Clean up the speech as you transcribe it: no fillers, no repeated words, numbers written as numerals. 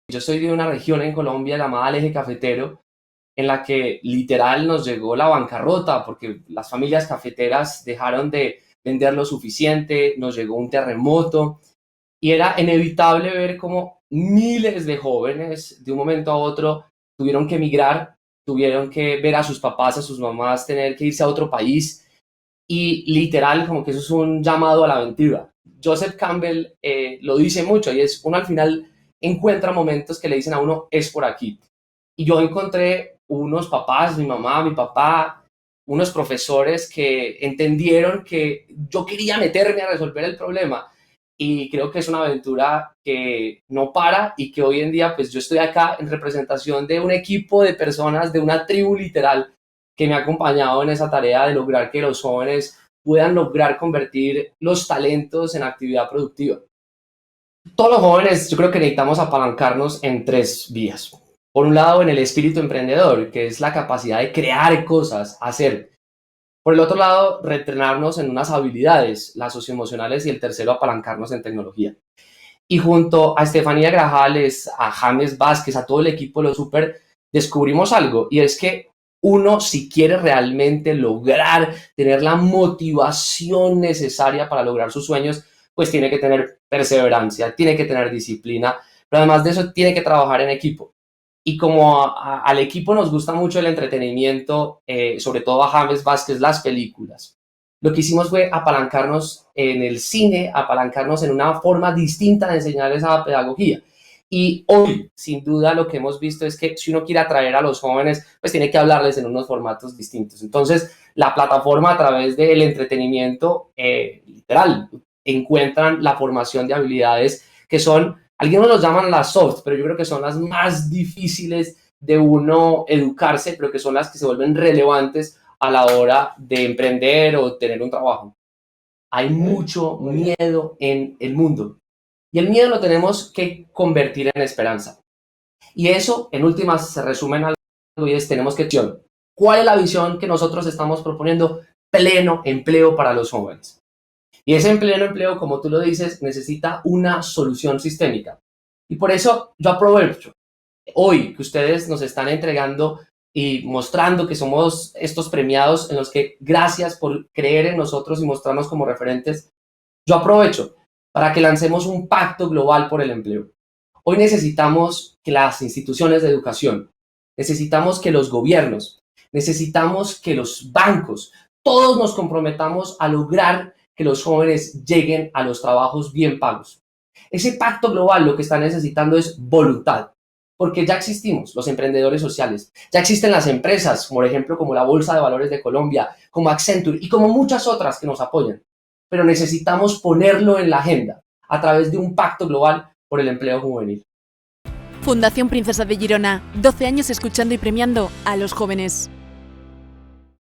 Yo soy de una región en Colombia llamada el Eje Cafetero, en la que literal nos llegó la bancarrota porque las familias cafeteras dejaron de vender lo suficiente, nos llegó un terremoto y era inevitable ver cómo miles de jóvenes de un momento a otro tuvieron que emigrar, tuvieron que ver a sus papás, a sus mamás tener que irse a otro país y literal como que eso es un llamado a la aventura. Joseph Campbell lo dice mucho y es uno al final encuentra momentos que le dicen a uno es por aquí. Y yo encontré unos papás, mi mamá, mi papá, unos profesores que entendieron que yo quería meterme a resolver el problema y creo que es una aventura que no para y que hoy en día pues yo estoy acá en representación de un equipo de personas, de una tribu literal que me ha acompañado en esa tarea de lograr que los jóvenes puedan lograr convertir los talentos en actividad productiva. Todos los jóvenes yo creo que necesitamos apalancarnos en tres vías. Por un lado, en el espíritu emprendedor, que es la capacidad de crear cosas, hacer. Por el otro lado, reentrenarnos en unas habilidades, las socioemocionales, y el tercero, apalancarnos en tecnología. Y junto a Estefanía Grajales, a James Vázquez, a todo el equipo de los Super, descubrimos algo, y es que uno, si quiere realmente lograr tener la motivación necesaria para lograr sus sueños, pues tiene que tener perseverancia, tiene que tener disciplina, pero además de eso tiene que trabajar en equipo. Y como al equipo nos gusta mucho el entretenimiento, sobre todo a James Vázquez, las películas, lo que hicimos fue apalancarnos en el cine, apalancarnos en una forma distinta de enseñar esa pedagogía. Y hoy, sin duda, lo que hemos visto es que si uno quiere atraer a los jóvenes, pues tiene que hablarles en unos formatos distintos. Entonces, la plataforma a través del entretenimiento, literal, encuentran la formación de habilidades que son, algunos los llaman las soft, pero yo creo que son las más difíciles de uno educarse, pero que son las que se vuelven relevantes a la hora de emprender o tener un trabajo. Hay mucho miedo en el mundo y el miedo lo tenemos que convertir en esperanza. Y eso, en últimas, se resume en algo y es tenemos que visión. ¿Cuál es la visión que nosotros estamos proponiendo? Pleno empleo para los jóvenes. Y ese pleno empleo, como tú lo dices, necesita una solución sistémica. Y por eso yo aprovecho hoy que ustedes nos están entregando y mostrando que somos estos premiados en los que gracias por creer en nosotros y mostrarnos como referentes, yo aprovecho para que lancemos un pacto global por el empleo. Hoy necesitamos que las instituciones de educación, necesitamos que los gobiernos, necesitamos que los bancos, todos nos comprometamos a lograr que los jóvenes lleguen a los trabajos bien pagos. Ese pacto global lo que está necesitando es voluntad, porque ya existimos los emprendedores sociales, ya existen las empresas, por ejemplo, como la Bolsa de Valores de Colombia, como Accenture y como muchas otras que nos apoyan, pero necesitamos ponerlo en la agenda a través de un pacto global por el empleo juvenil. Fundación Princesa de Girona, 12 años escuchando y premiando a los jóvenes.